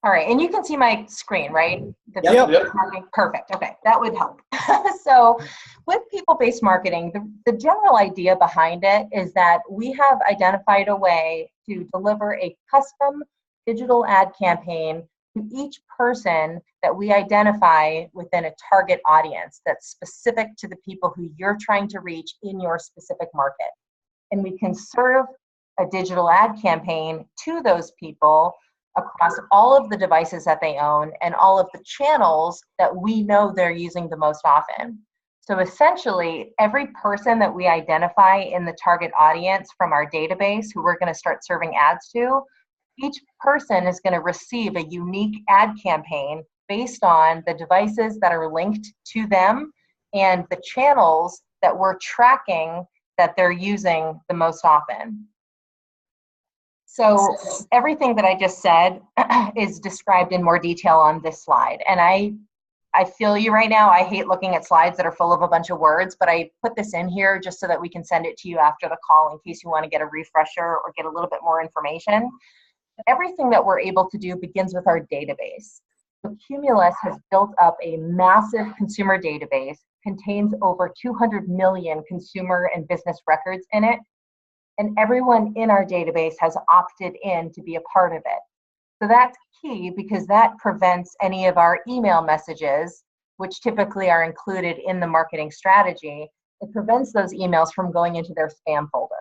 All right, and you can see my screen, right? Yep. Perfect. Okay, that would help. So with people-based marketing, the general idea behind it is that we have identified a way to deliver a custom digital ad campaign to each person that we identify within a target audience that's specific to the people who you're trying to reach in your specific market. And we can serve a digital ad campaign to those people across all of the devices that they own and all of the channels that we know they're using the most often. So essentially, every person that we identify in the target audience from our database who we're going to start serving ads to, each person is going to receive a unique ad campaign based on the devices that are linked to them and the channels that we're tracking that they're using the most often. So everything that I just said is described in more detail on this slide. And I feel you right now. I hate looking at slides that are full of a bunch of words, but I put this in here just so that we can send it to you after the call in case you want to get a refresher or get a little bit more information. Everything that we're able to do begins with our database. So Cumulus has built up a massive consumer database, contains over 200 million consumer and business records in it. And everyone in our database has opted in to be a part of it. So that's key because that prevents any of our email messages, which typically are included in the marketing strategy. It prevents those emails from going into their spam folder.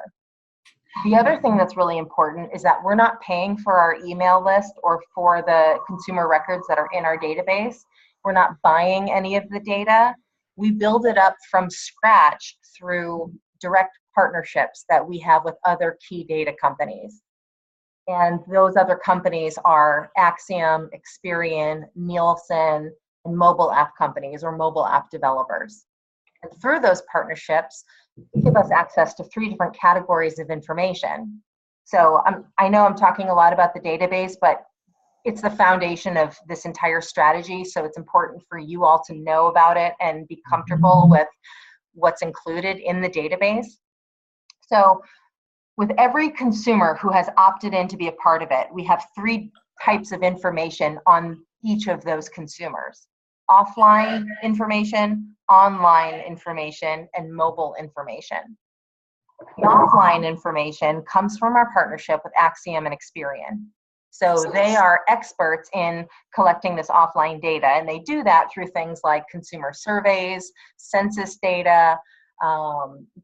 The other thing that's really important is that we're not paying for our email list or for the consumer records that are in our database. We're not buying any of the data. We build it up from scratch through direct partnerships that we have with other key data companies. And those other companies are Acxiom, Experian, Nielsen, and mobile app companies or mobile app developers. And through those partnerships, they give us access to 3 different categories of information. So I know I'm talking a lot about the database, but it's the foundation of this entire strategy. So it's important for you all to know about it and be comfortable with what's included in the database. So with every consumer who has opted in to be a part of it, we have 3 types of information on each of those consumers: offline information, online information, and mobile information. The offline information comes from our partnership with Acxiom and Experian. So they are experts in collecting this offline data, and they do that through things like consumer surveys, census data,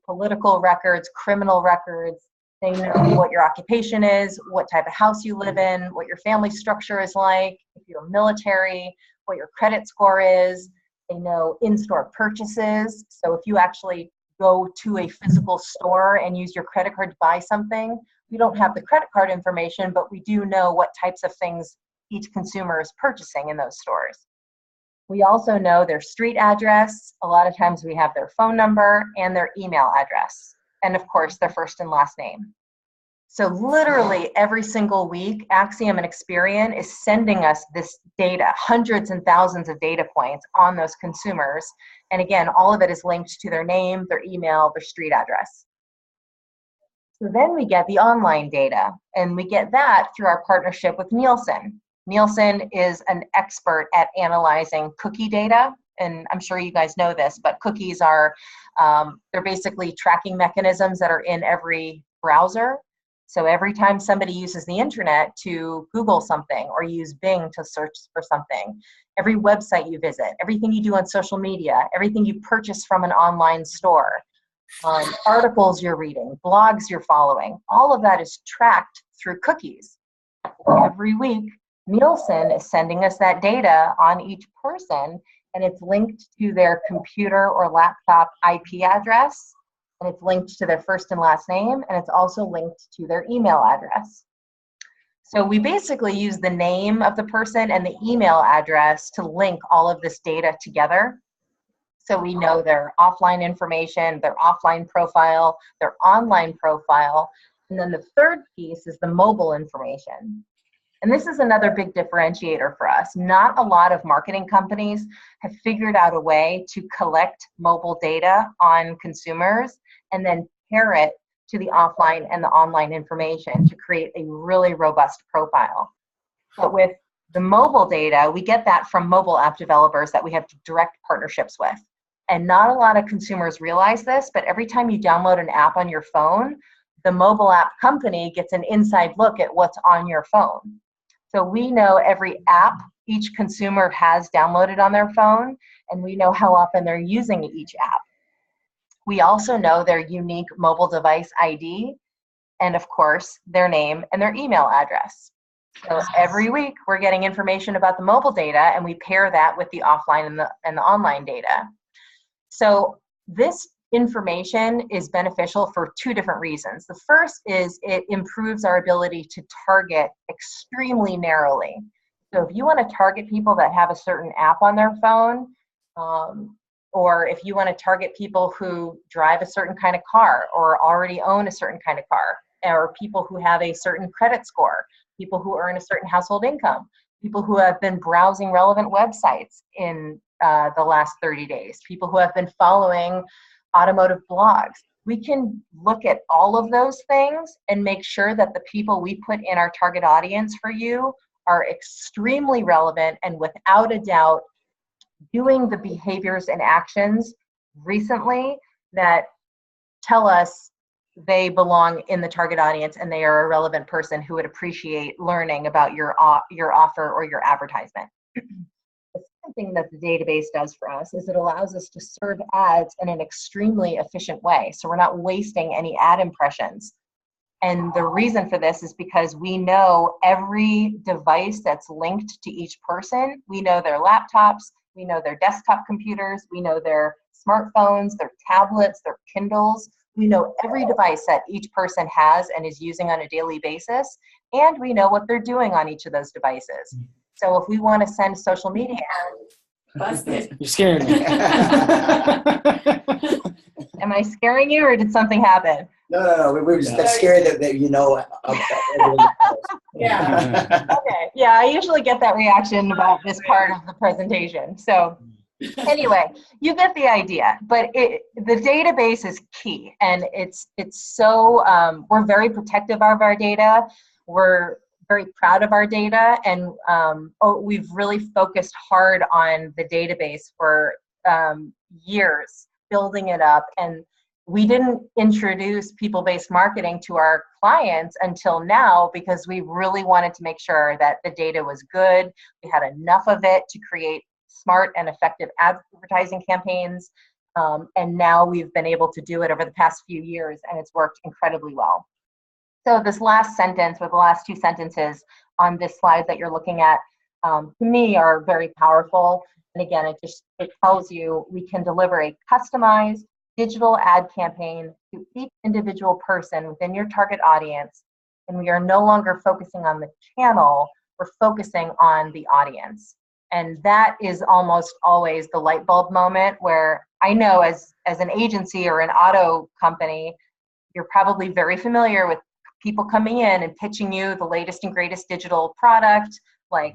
political records, criminal records. They know what your occupation is, what type of house you live in, what your family structure is like, if you're military, what your credit score is. They know in-store purchases. So if you actually go to a physical store and use your credit card to buy something, we don't have the credit card information, but we do know what types of things each consumer is purchasing in those stores. We also know their street address. A lot of times we have their phone number and their email address. And of course, their first and last name. So literally every single week, Acxiom and Experian is sending us this data, hundreds and thousands of data points on those consumers. And again, all of it is linked to their name, their email, their street address. So then we get the online data, and we get that through our partnership with Nielsen. Nielsen is an expert at analyzing cookie data, and I'm sure you guys know this, but cookies are, they're basically tracking mechanisms that are in every browser. So every time somebody uses the internet to Google something or use Bing to search for something, every website you visit, everything you do on social media, everything you purchase from an online store, articles you're reading, blogs you're following, all of that is tracked through cookies. Every week, Nielsen is sending us that data on each person, and it's linked to their computer or laptop IP address, and it's linked to their first and last name, and it's also linked to their email address. So we basically use the name of the person and the email address to link all of this data together. So we know their offline information, their offline profile, their online profile, and then the third piece is the mobile information. And this is another big differentiator for us. Not a lot of marketing companies have figured out a way to collect mobile data on consumers and then pair it to the offline and the online information to create a really robust profile. But with The mobile data, we get that from mobile app developers that we have direct partnerships with. And not a lot of consumers realize this, but every time you download an app on your phone, the mobile app company gets an inside look at what's on your phone. So we know every app each consumer has downloaded on their phone, and we know how often they're using each app. We also know their unique mobile device ID, and of course, their name and their email address. So every week we're getting information about the mobile data, and we pair that with the offline and the online data. So this information is beneficial for two different reasons. The first is it improves our ability to target extremely narrowly. So if you want to target people that have a certain app on their phone, or if you want to target people who drive a certain kind of car or already own a certain kind of car, or people who have a certain credit score, people who earn a certain household income, people who have been browsing relevant websites in the last 30 days, people who have been following automotive blogs. We can look at all of those things and make sure that the people we put in our target audience for you are extremely relevant and without a doubt doing the behaviors and actions recently that tell us they belong in the target audience and they are a relevant person who would appreciate learning about your offer or your advertisement. The second thing that the database does for us is it allows us to serve ads in an extremely efficient way. So we're not wasting any ad impressions. And the reason for this is because we know every device that's linked to each person. We know their laptops, we know their desktop computers, we know their smartphones, their tablets, their Kindles. We know every device that each person has and is using on a daily basis, and we know what they're doing on each of those devices. So if we want to send social media ads, You're scaring me. am I scaring you or did something happen? No. We were just scared that you know. Yeah. Okay. Yeah, I usually get that reaction about this part of the presentation. So anyway, you get the idea. But the database is key, and it's so we're very protective of our data. We're very proud of our data, and we've really focused hard on the database for years, building it up. And we didn't introduce people-based marketing to our clients until now because we really wanted to make sure that the data was good. We had enough of it to create smart and effective advertising campaigns. And now we've been able to do it over the past few years, and it's worked incredibly well. So this last sentence, or the last two sentences on this slide that you're looking at, to me are very powerful. And again, it tells you we can deliver a customized digital ad campaign to each individual person within your target audience. And we are no longer focusing on the channel, we're focusing on the audience. And that is almost always the light bulb moment where I know as an agency or an auto company, you're probably very familiar with people coming in and pitching you the latest and greatest digital product, like,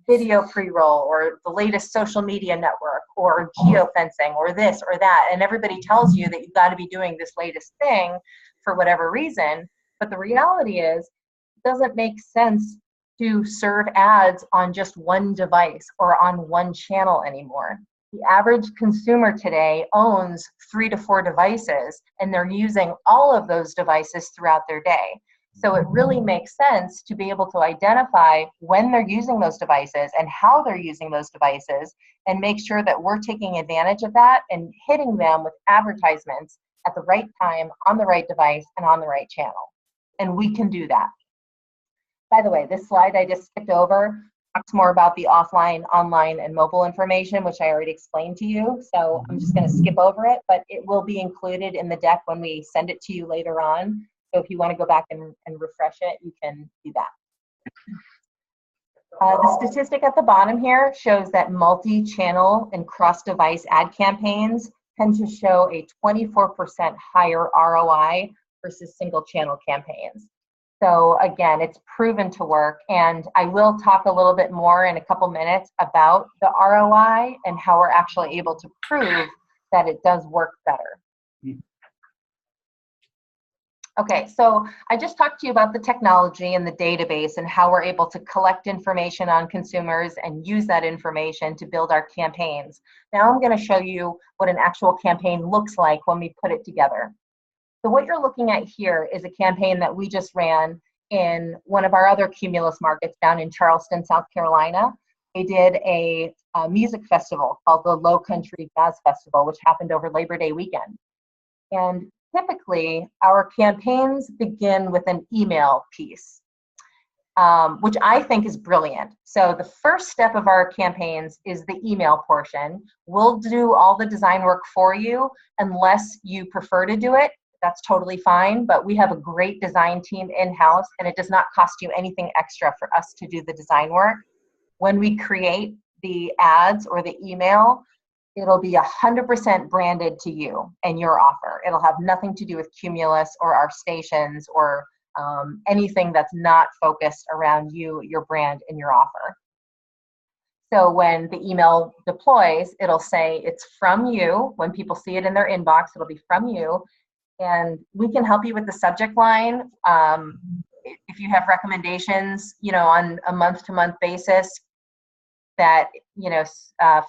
video pre-roll or the latest social media network or geofencing or this or that. And everybody tells you that you've got to be doing this latest thing for whatever reason. But the reality is, it doesn't make sense to serve ads on just one device or on one channel anymore. The average consumer today owns 3 to 4 devices, and they're using all of those devices throughout their day. So it really makes sense to be able to identify when they're using those devices and how they're using those devices and make sure that we're taking advantage of that and hitting them with advertisements at the right time, on the right device, and on the right channel. And we can do that. By the way, this slide I just skipped over talks more about the offline, online, and mobile information, which I already explained to you. So I'm just going to skip over it, but it will be included in the deck when we send it to you later on. So if you want to go back and refresh it, you can do that. The statistic at the bottom here shows that multi-channel and cross-device ad campaigns tend to show a 24% higher ROI versus single-channel campaigns. So again, it's proven to work, and I will talk a little bit more in a couple minutes about the ROI and how we're actually able to prove that it does work better. Okay, so I just talked to you about the technology and the database and how we're able to collect information on consumers and use that information to build our campaigns. Now I'm going to show you what an actual campaign looks like when we put it together. So what you're looking at here is a campaign that we just ran in one of our other Cumulus markets down in Charleston, South Carolina. They did a music festival called the Low Country Jazz Festival, which happened over Labor Day weekend. And typically, our campaigns begin with an email piece, which I think is brilliant. So the first step of our campaigns is the email portion. We'll do all the design work for you unless you prefer to do it. That's totally fine, but we have a great design team in-house, and it does not cost you anything extra for us to do the design work. When we create the ads or the email, it'll be 100% branded to you and your offer. It'll have nothing to do with Cumulus or our stations or anything that's not focused around you, your brand, and your offer. So when the email deploys, it'll say it's from you. When people see it in their inbox, it'll be from you. And we can help you with the subject line. If you have recommendations, on a month-to-month basis, that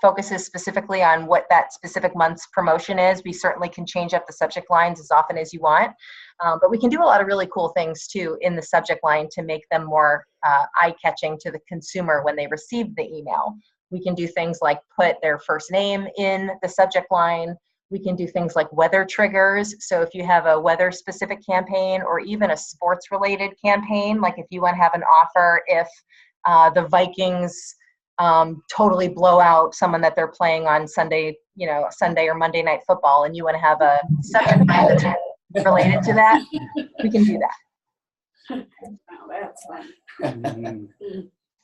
focuses specifically on what that specific month's promotion is, we certainly can change up the subject lines as often as you want. But we can do a lot of really cool things too in the subject line to make them more eye-catching to the consumer when they receive the email. We can do things like put their first name in the subject line. We can do things like weather triggers. So if you have a weather-specific campaign or even a sports-related campaign, like if you want to have an offer if the Vikings totally blow out someone that they're playing on Sunday, Sunday or Monday Night Football, and you want to have a subject line that's related to that, we can do that. Oh, that's fun.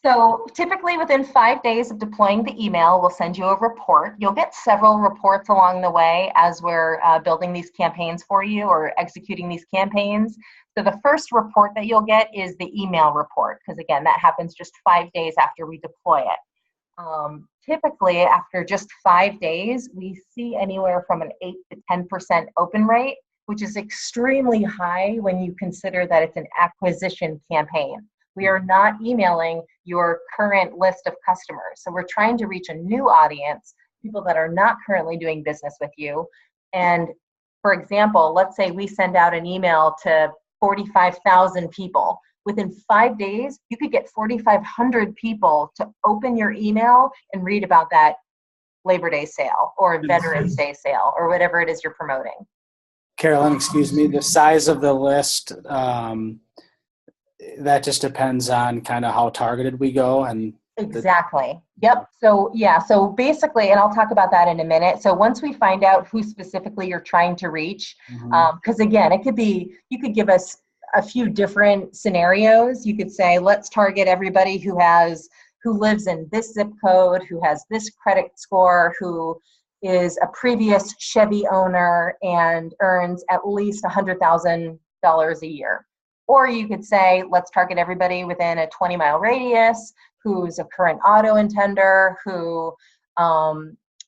So typically within 5 days of deploying the email, we'll send you a report. You'll get several reports along the way as we're building these campaigns for you or executing these campaigns. So the first report that you'll get is the email report, because again, that happens just 5 days after we deploy it. Typically, after just 5 days, we see anywhere from an 8 to 10% open rate, which is extremely high when you consider that it's an acquisition campaign. We are not emailing your current list of customers. So we're trying to reach a new audience, people that are not currently doing business with you. And for example, let's say we send out an email to 45,000 people. Within 5 days, you could get 4,500 people to open your email and read about that Labor Day sale or Veterans Day sale or whatever it is you're promoting. Carolyn, excuse me, the size of the list, that just depends on kind of how targeted we go. And exactly. Yep. So yeah, so basically, and I'll talk about that in a minute. So once we find out who specifically you're trying to reach, because again, it could be, you could give us a few different scenarios. You could say, let's target everybody who lives in this zip code, who has this credit score, who is a previous Chevy owner and earns at least $100,000 a year. Or you could say, let's target everybody within a 20-mile radius who's a current auto intender, who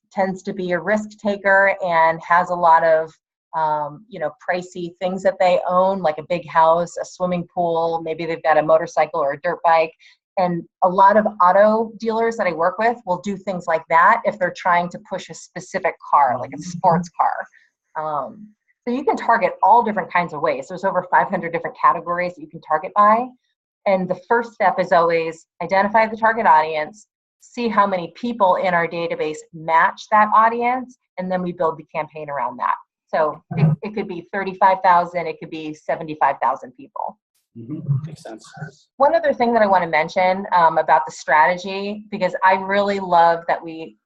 tends to be a risk taker and has a lot of pricey things that they own, like a big house, a swimming pool, maybe they've got a motorcycle or a dirt bike. And a lot of auto dealers that I work with will do things like that if they're trying to push a specific car, like a sports car. So you can target all different kinds of ways. There's over 500 different categories that you can target by. And the first step is always identify the target audience, see how many people in our database match that audience, and then we build the campaign around that. So it could be 35,000, it could be 75,000 people. Makes sense. One other thing that I want to mention about the strategy, because I really love that we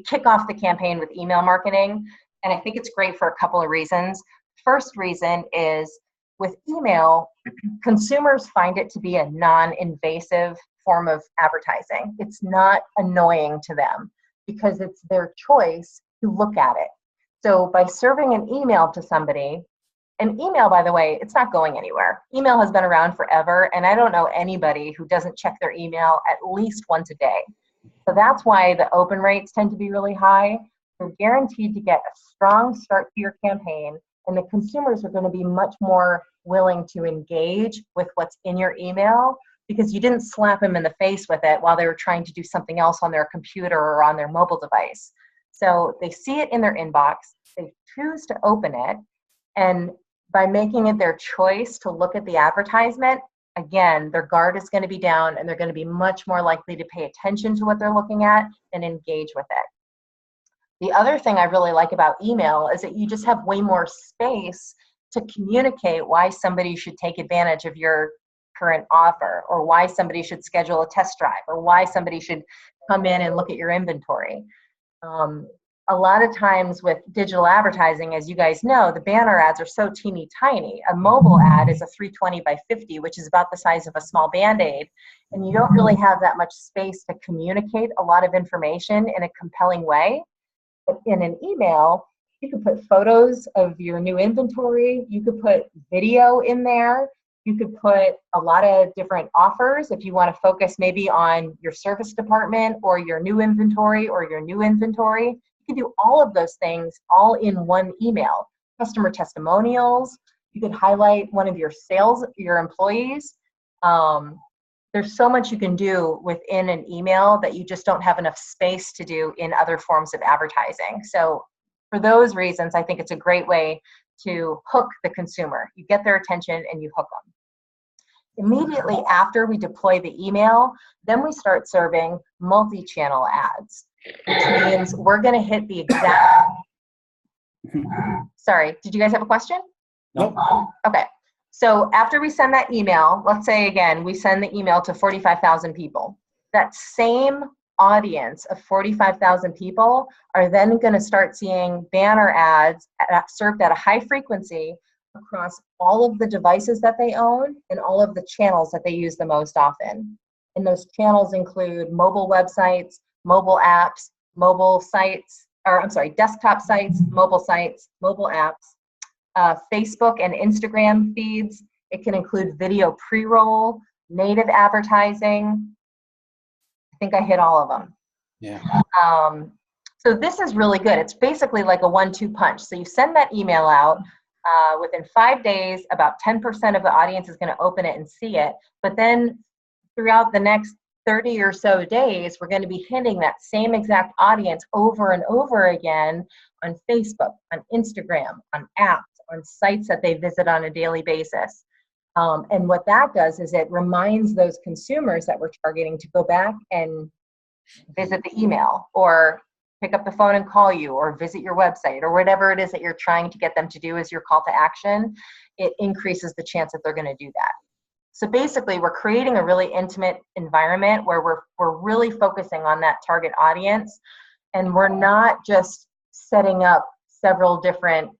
kick off the campaign with email marketing, and I think it's great for a couple of reasons. First reason is with email, consumers find it to be a non-invasive form of advertising. It's not annoying to them because it's their choice to look at it. So by serving an email to somebody, an email, by the way, it's not going anywhere. Email has been around forever, and I don't know anybody who doesn't check their email at least once a day. So that's why the open rates tend to be really high. You're guaranteed to get a strong start to your campaign, And the consumers are going to be much more willing to engage with what's in your email because you didn't slap them in the face with it while they were trying to do something else on their computer or on their mobile device. So they see it in their inbox, they choose to open it, and by making it their choice to look at the advertisement, again, their guard is going to be down and they're going to be much more likely to pay attention to what they're looking at and engage with it. The other thing I really like about email is that you just have way more space to communicate why somebody should take advantage of your current offer, or why somebody should schedule a test drive, or why somebody should come in and look at your inventory. A lot of times with digital advertising, as you guys know, the banner ads are so teeny tiny. A mobile ad is a 320 by 50, which is about the size of a small Band-Aid. And you don't really have that much space to communicate a lot of information in a compelling way. But in an email, you could put photos of your new inventory. You could put video in there. You could put a lot of different offers if you want to focus maybe on your service department or your new inventory or your new inventory. You can do all of those things all in one email. Customer testimonials. You could highlight one of your your employees. There's so much you can do within an email that you just don't have enough space to do in other forms of advertising. So for those reasons, I think it's a great way to hook the consumer. You get their attention and you hook them. Immediately after we deploy the email, then we start serving multi-channel ads, which means we're going to hit the exact. Sorry, did you guys have a question? Nope. Okay. So after we send that email, let's say again, we send the email to 45,000 people. That same audience of 45,000 people are then going to start seeing banner ads served at a high frequency across all of the devices that they own and all of the channels that they use the most often. And those channels include mobile websites, mobile apps, desktop sites, mobile apps, Facebook and Instagram feeds. It can include video pre-roll, native advertising. I think I hit all of them. Yeah. So this is really good. It's basically like a 1-2 punch. So you send that email out. Within 5 days, about 10% of the audience is going to open it and see it. But then throughout the next 30 or so days, we're going to be hitting that same exact audience over and over again on Facebook, on Instagram, on apps, on sites that they visit on a daily basis. And what that does is it reminds those consumers that we're targeting to go back and visit the email or pick up the phone and call you or visit your website or whatever it is that you're trying to get them to do as your call to action. It increases the chance that they're going to do that. So basically, we're creating a really intimate environment where we're really focusing on that target audience, and we're not just setting up several different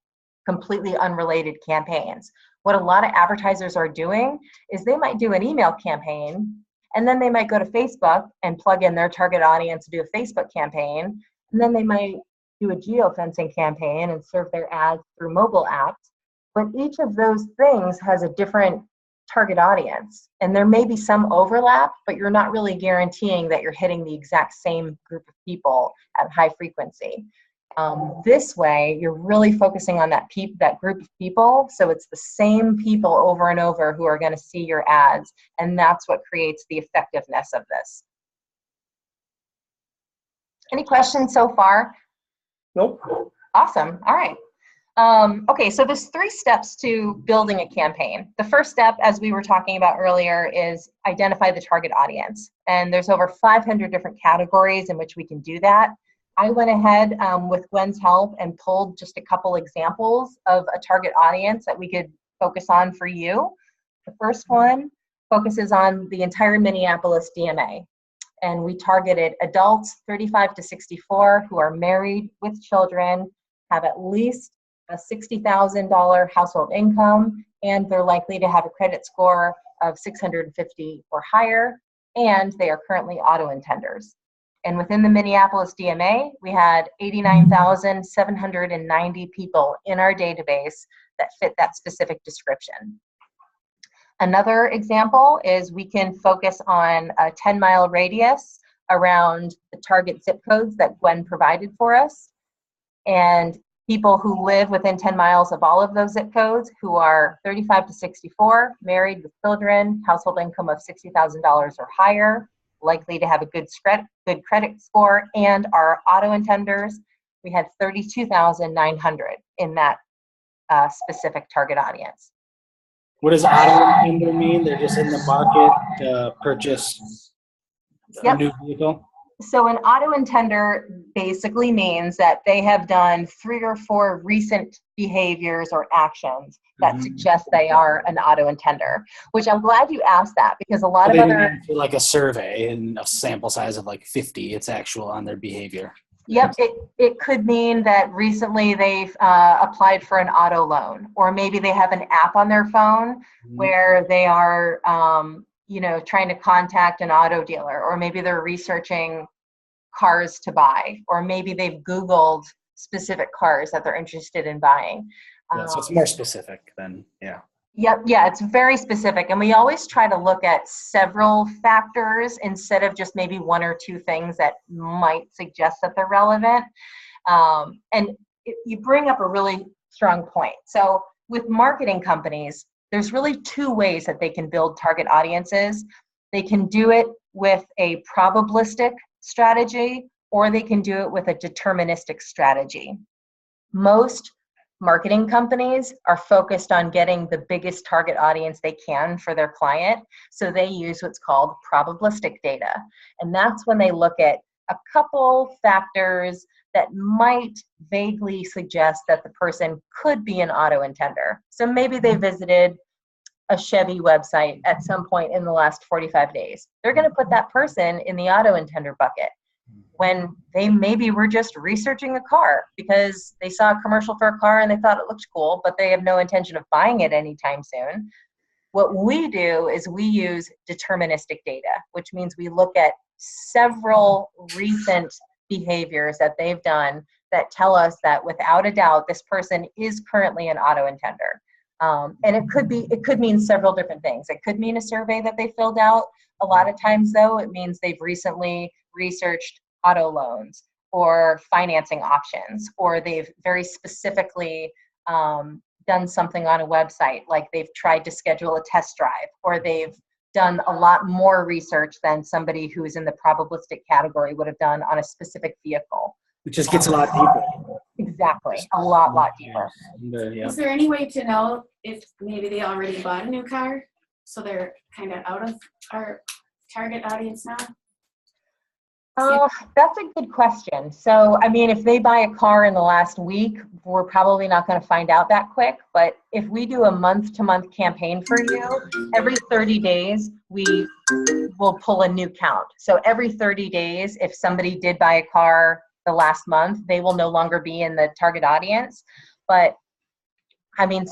completely unrelated campaigns. What a lot of advertisers are doing is they might do an email campaign, and then they might go to Facebook and plug in their target audience to do a Facebook campaign, and then they might do a geofencing campaign and serve their ads through mobile apps. But each of those things has a different target audience, and there may be some overlap, but you're not really guaranteeing that you're hitting the exact same group of people at high frequency. This way, you're really focusing on that group of people, so it's the same people over and over who are going to see your ads, and that's what creates the effectiveness of this. Any questions so far? Nope. Awesome. All right. Okay, so there's 3 steps to building a campaign. The first step, as we were talking about earlier, is identify the target audience. And there's over 500 different categories in which we can do that. I went ahead with Gwen's help and pulled just a couple examples of a target audience that we could focus on for you. The first one focuses on the entire Minneapolis DMA. And we targeted adults 35 to 64 who are married with children, have at least a $60,000 household income, and they're likely to have a credit score of 650 or higher, and they are currently auto intenders. And within the Minneapolis DMA, we had 89,790 people in our database that fit that specific description. Another example is we can focus on a 10-mile radius around the target zip codes that Gwen provided for us. And people who live within 10 miles of all of those zip codes, who are 35 to 64, married with children, household income of $60,000 or higher, likely to have a good credit score, and our auto intenders. We had 32,900 in that specific target audience. What does auto intender mean? They're just in the market to purchase a new vehicle? So an auto intender basically means that they have done 3 or 4 recent behaviors or actions that suggest they are an auto intender, which I'm glad you asked that, because a lot of other... like a survey and a sample size of like 50, it's actual on their behavior. Yep, it could mean that recently they've applied for an auto loan, or maybe they have an app on their phone where they are trying to contact an auto dealer, or maybe they're researching cars to buy, or maybe they've Googled specific cars that they're interested in buying. So it's more specific than, Yeah, it's very specific. And we always try to look at several factors instead of just maybe 1 or 2 things that might suggest that they're relevant. And you bring up a really strong point. So with marketing companies, there's really 2 ways that they can build target audiences. They can do it with a probabilistic strategy, or they can do it with a deterministic strategy. Most marketing companies are focused on getting the biggest target audience they can for their client, so they use what's called probabilistic data. And that's when they look at a couple factors that might vaguely suggest that the person could be an auto intender. So maybe they visited a Chevy website at some point in the last 45 days. They're going to put that person in the auto intender bucket, when they maybe were just researching a car because they saw a commercial for a car and they thought it looked cool, but they have no intention of buying it anytime soon. What we do is we use deterministic data, which means we look at several recent behaviors that they've done that tell us that without a doubt, this person is currently an auto intender. And it could mean several different things. It could mean a survey that they filled out. A lot of times though, it means they've recently researched auto loans or financing options, or they've very specifically done something on a website, like they've tried to schedule a test drive, or they've done a lot more research than somebody who is in the probabilistic category would have done on a specific vehicle. It just gets a lot deeper. Exactly, a lot deeper. Is there any way to know if maybe they already bought a new car, so they're kind of out of our target audience now? That's a good question. So, I mean, if they buy a car in the last week, we're probably not going to find out that quick. But if we do a month-to-month campaign for you, every 30 days, we will pull a new count. So every 30 days, if somebody did buy a car the last month, they will no longer be in the target audience. But, I mean,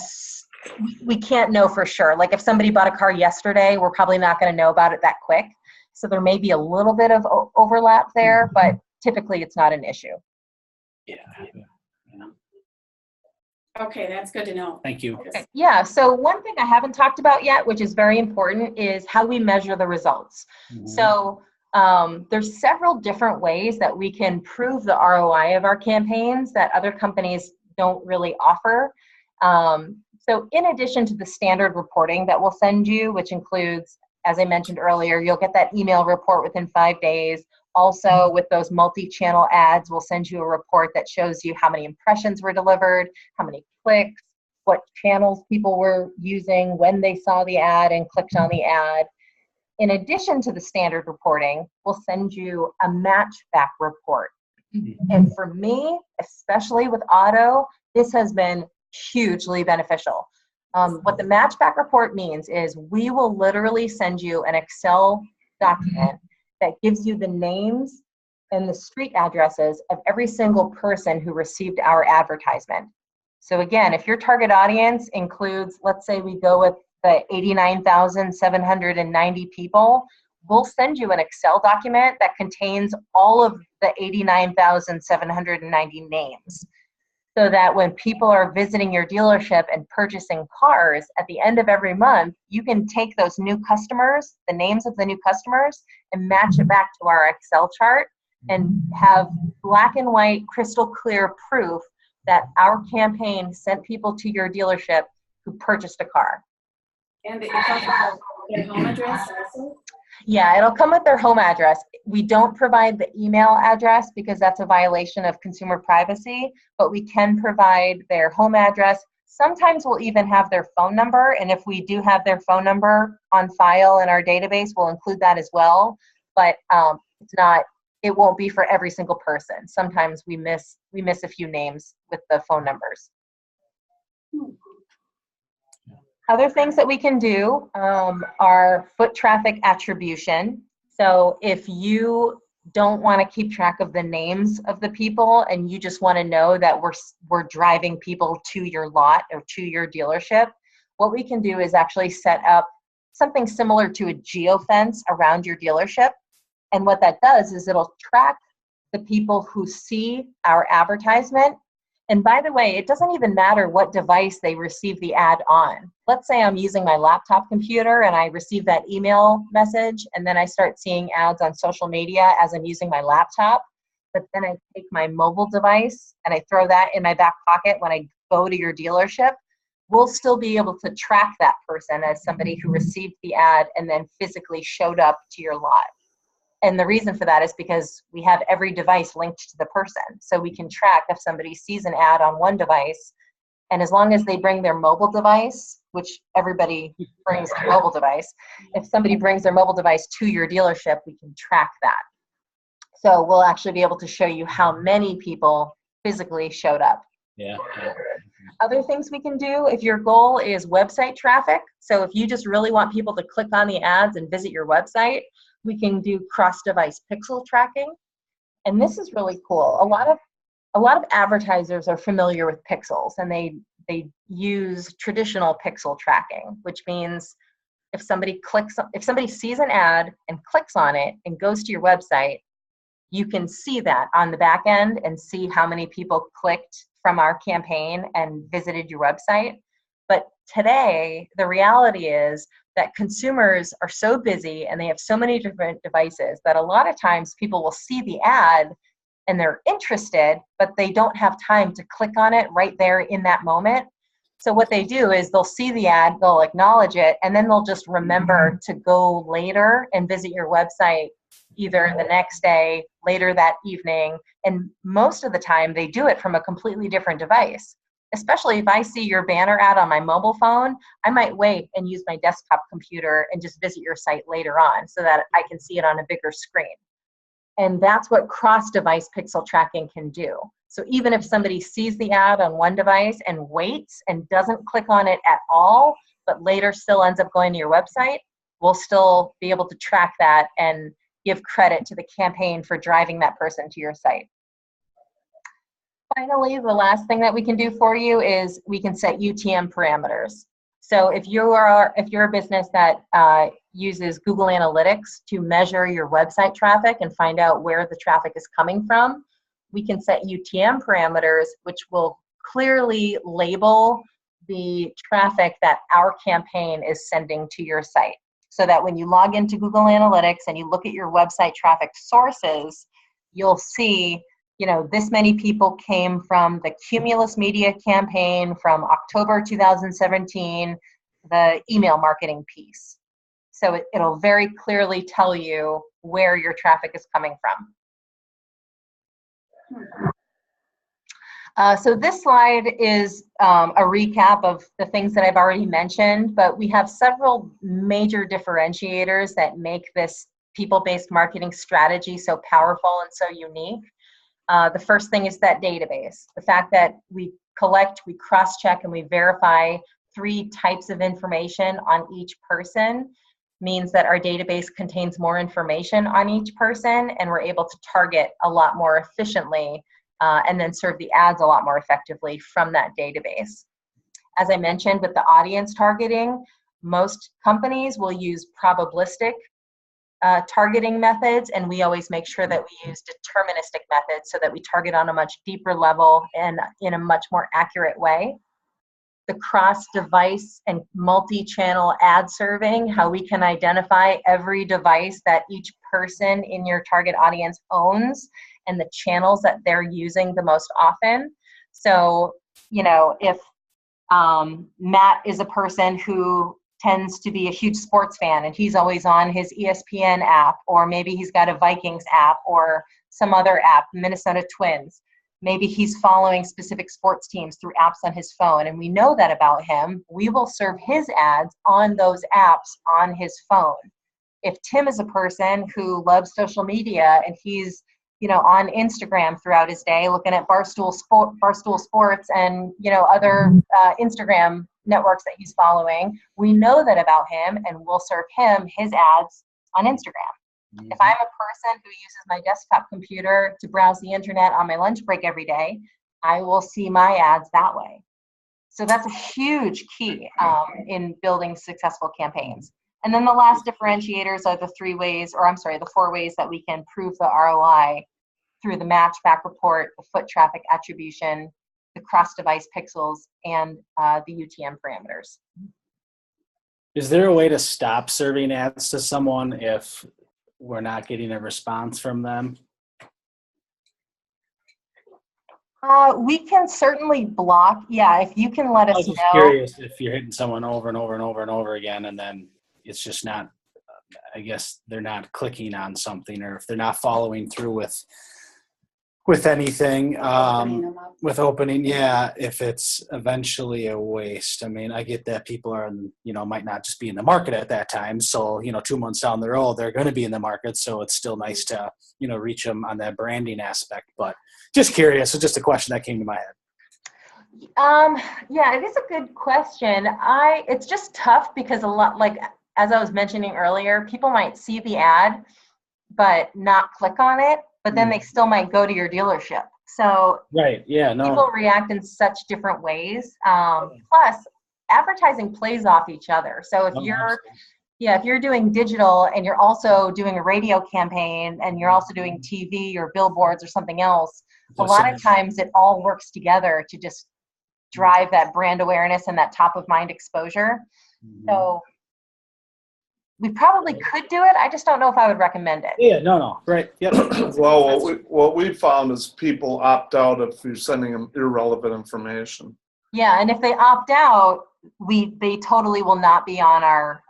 we can't know for sure. Like if somebody bought a car yesterday, we're probably not going to know about it that quick. So there may be a little bit of overlap there, but typically it's not an issue. Yeah. Okay, that's good to know. Thank you. Yeah, so one thing I haven't talked about yet, which is very important, is how we measure the results. So there's several different ways that we can prove the ROI of our campaigns that other companies don't really offer. So in addition to the standard reporting that we'll send you, which includes, as I mentioned earlier, you'll get that email report within 5 days. Also, with those multi-channel ads, we'll send you a report that shows you how many impressions were delivered, how many clicks, what channels people were using, when they saw the ad and clicked on the ad. In addition to the standard reporting, we'll send you a match back report. And for me, especially with auto, this has been hugely beneficial. What the matchback report means is we will literally send you an Excel document that gives you the names and the street addresses of every single person who received our advertisement. So again, if your target audience includes, let's say we go with the 89,790 people, we'll send you an Excel document that contains all of the 89,790 names. So that when people are visiting your dealership and purchasing cars at the end of every month, you can take those new customers, the names of the new customers, and match it back to our Excel chart and have black and white, crystal clear proof that our campaign sent people to your dealership who purchased a car. And it's also their home address also? Yeah, it'll come with their home address. We don't provide the email address because that's a violation of consumer privacy, but we can provide their home address. Sometimes we'll even have their phone number, and if we do have their phone number on file in our database, we'll include that as well. But it won't be for every single person. Sometimes we miss a few names with the phone numbers. Other things that we can do are foot traffic attribution. So if you don't want to keep track of the names of the people and you just want to know that we're driving people to your lot or to your dealership, what we can do is actually set up something similar to a geofence around your dealership. And what that does is it'll track the people who see our advertisement. And by the way, it doesn't even matter what device they receive the ad on. Let's say I'm using my laptop computer and I receive that email message, and then I start seeing ads on social media as I'm using my laptop. But then I take my mobile device and I throw that in my back pocket when I go to your dealership. We'll still be able to track that person as somebody who received the ad and then physically showed up to your lot. And the reason for that is because we have every device linked to the person. So we can track if somebody sees an ad on one device, and as long as they bring their mobile device, which everybody brings a mobile device, if somebody brings their mobile device to your dealership, we can track that. So we'll actually be able to show you how many people physically showed up. Yeah. Other things we can do, if your goal is website traffic, so if you just really want people to click on the ads and visit your website, we can do cross-device pixel tracking. And this is really cool. A lot of advertisers are familiar with pixels, and they use traditional pixel tracking, which means if somebody sees an ad and clicks on it and goes to your website, you can see that on the back end and see how many people clicked from our campaign and visited your website. But today, the reality is that consumers are so busy and they have so many different devices that a lot of times people will see the ad and they're interested, but they don't have time to click on it right there in that moment. So what they do is they'll see the ad, they'll acknowledge it, and then they'll just remember to go later and visit your website either the next day, later that evening. And most of the time they do it from a completely different device. Especially if I see your banner ad on my mobile phone, I might wait and use my desktop computer and just visit your site later on so that I can see it on a bigger screen. And that's what cross-device pixel tracking can do. So even if somebody sees the ad on one device and waits and doesn't click on it at all, but later still ends up going to your website, we'll still be able to track that and give credit to the campaign for driving that person to your site. Finally, the last thing that we can do for you is we can set UTM parameters. So if you're a business that uses Google Analytics to measure your website traffic and find out where the traffic is coming from, we can set UTM parameters, which will clearly label the traffic that our campaign is sending to your site. So that when you log into Google Analytics and you look at your website traffic sources, you'll see, this many people came from the Cumulus Media campaign from October 2017, the email marketing piece. So it'll very clearly tell you where your traffic is coming from. So this slide is a recap of the things that I've already mentioned, but we have several major differentiators that make this people-based marketing strategy so powerful and so unique. The first thing is that database. The fact that we collect, we cross-check, and we verify 3 types of information on each person means that our database contains more information on each person, and we're able to target a lot more efficiently and then serve the ads a lot more effectively from that database. As I mentioned with the audience targeting, most companies will use probabilistic targeting methods, and we always make sure that we use deterministic methods so that we target on a much deeper level and in a much more accurate way. The cross-device and multi-channel ad serving, how we can identify every device that each person in your target audience owns and the channels that they're using the most often. So, if Matt is a person who tends to be a huge sports fan and he's always on his ESPN app, or maybe he's got a Vikings app or some other app, Minnesota Twins. Maybe he's following specific sports teams through apps on his phone, and we know that about him. We will serve his ads on those apps on his phone. If Tim is a person who loves social media and he's on Instagram throughout his day, looking at Barstool Sports and other Instagram networks that he's following, we know that about him, and we'll serve him his ads on Instagram. Mm-hmm. If I'm a person who uses my desktop computer to browse the internet on my lunch break every day, I will see my ads that way. So that's a huge key in building successful campaigns. And then the last differentiators are the the 4 ways that we can prove the ROI through the match back report, the foot traffic attribution, the cross-device pixels, and the UTM parameters. Is there a way to stop serving ads to someone if we're not getting a response from them? We can certainly block. Yeah, if you can let us know. I was just curious if you're hitting someone over and over and over and over again, and then it's just not, I guess they're not clicking on something, or if they're not following through with anything, with opening, if it's eventually a waste. I mean, I get that people are, might not just be in the market at that time. So, 2 months down the road, they're going to be in the market. So it's still nice to, reach them on that branding aspect. But just curious. So just a question that came to my head. Yeah, it is a good question. It's just tough because a lot, like, as I was mentioning earlier, people might see the ad, but not click on it. But then they still might go to your dealership. So right, yeah, no. People react in such different ways. Plus, advertising plays off each other. So if you're doing digital and you're also doing a radio campaign and you're also doing TV or billboards or something else, a lot of times it all works together to just drive that brand awareness and that top of mind exposure. Mm-hmm. So we probably could do it. I just don't know if I would recommend it. Yeah, no. Right. Yep. Well, what we found is people opt out if you're sending them irrelevant information. Yeah, and if they opt out, they totally will not be on our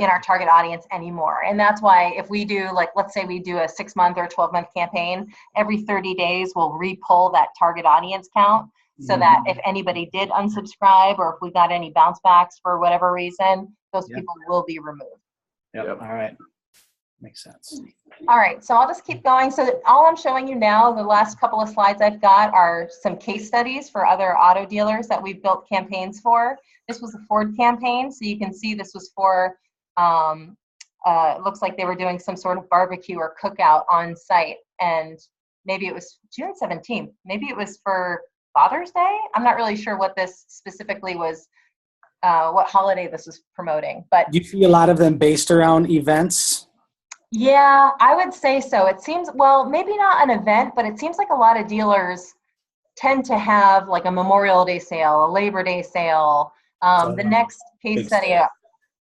in our target audience anymore. And that's why if we do, like, let's say we do a 6-month or 12-month campaign, every 30 days we'll re-pull that target audience count so that if anybody did unsubscribe or if we got any bounce backs for whatever reason, those people will be removed. Yep. All right. Makes sense. All right. So I'll just keep going. So all I'm showing you now, the last couple of slides I've got are some case studies for other auto dealers that we've built campaigns for. This was a Ford campaign. So you can see this was for, it looks like they were doing some sort of barbecue or cookout on site. And maybe it was June 17th. Maybe it was for Father's Day. I'm not really sure what this specifically was. What holiday this was promoting, but do you see a lot of them based around events? Yeah, I would say so. It seems, well, maybe not an event, but it seems like a lot of dealers tend to have like a Memorial Day sale, a Labor Day sale. The next case study.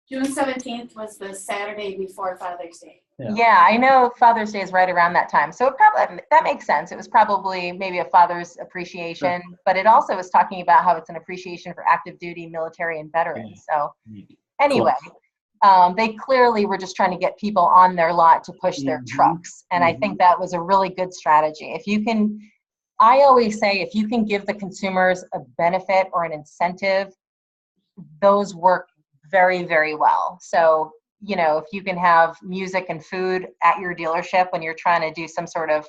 June 17th was the Saturday before Father's Day. Yeah, I know Father's Day is right around that time. So it probably, that makes sense. It was probably maybe a father's appreciation, but it also was talking about how it's an appreciation for active duty, military, and veterans. So anyway, they clearly were just trying to get people on their lot to push their trucks. And I think that was a really good strategy. If you can, I always say, if you can give the consumers a benefit or an incentive, those work very, very well. So, if you can have music and food at your dealership when you're trying to do some sort of,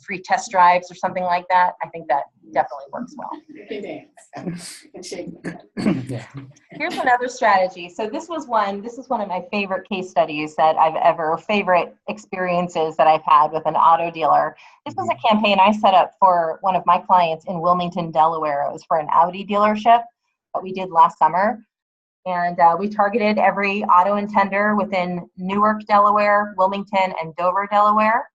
free test drives or something like that, I think that definitely works well. Here's another strategy. So this is one of my favorite case studies that favorite experiences that I've had with an auto dealer. This was a campaign I set up for one of my clients in Wilmington, Delaware. It was for an Audi dealership that we did last summer. And we targeted every auto intender within Newark, Delaware, Wilmington, and Dover, Delaware.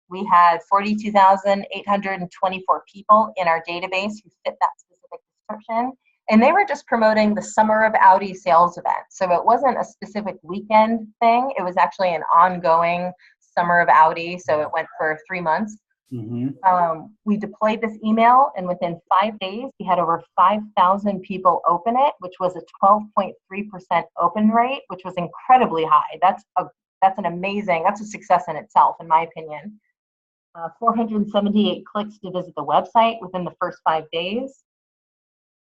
We had 42,824 people in our database who fit that specific description. And they were just promoting the Summer of Audi sales event. So it wasn't a specific weekend thing. It was actually an ongoing Summer of Audi. So it went for 3 months. We deployed this email, and within 5 days, we had over 5,000 people open it, which was a 12.3% open rate, which was incredibly high. That's a success in itself, in my opinion. 478 clicks to visit the website within the first 5 days.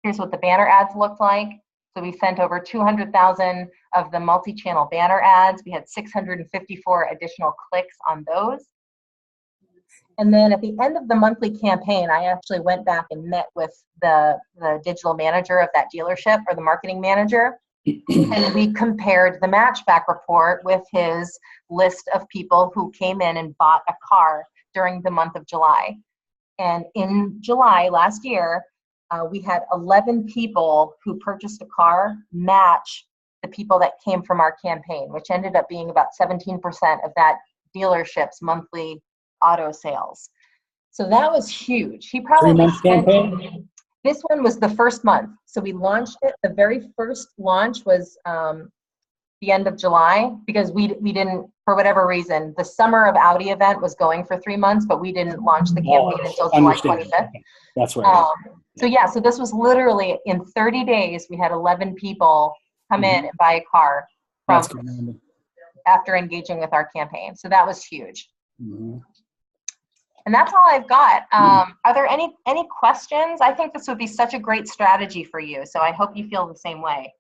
Here's what the banner ads looked like. So we sent over 200,000 of the multi-channel banner ads. We had 654 additional clicks on those. And then at the end of the monthly campaign, I actually went back and met with the digital manager of that dealership, or the marketing manager, and we compared the matchback report with his list of people who came in and bought a car during the month of July. And in July last year, we had 11 people who purchased a car match the people that came from our campaign, which ended up being about 17% of that dealership's monthly auto sales. So that was huge. He probably spent, this one was the first month. So we launched it. The very first launch was the end of July, because we didn't, for whatever reason, the Summer of Audi event was going for 3 months, but we didn't launch the campaign until July 25th. That's right. So yeah, so this was literally in 30 days, we had 11 people come in and buy a car from after engaging with our campaign. So that was huge. And that's all I've got. Are there any questions? I think this would be such a great strategy for you. So I hope you feel the same way.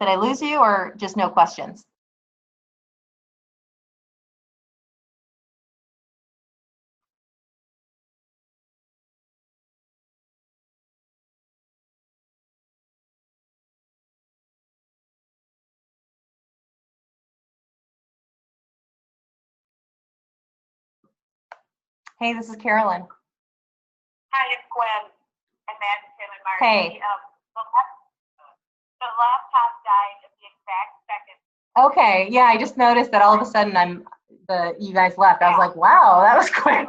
Did I lose you, or just no questions? Hey, this is Carolyn. Hi, it's Gwen. I'm Madison and Marty. Hey. The laptop died at the exact second. Okay, yeah, I just noticed that all of a sudden you guys left. I was like, wow, that was quick.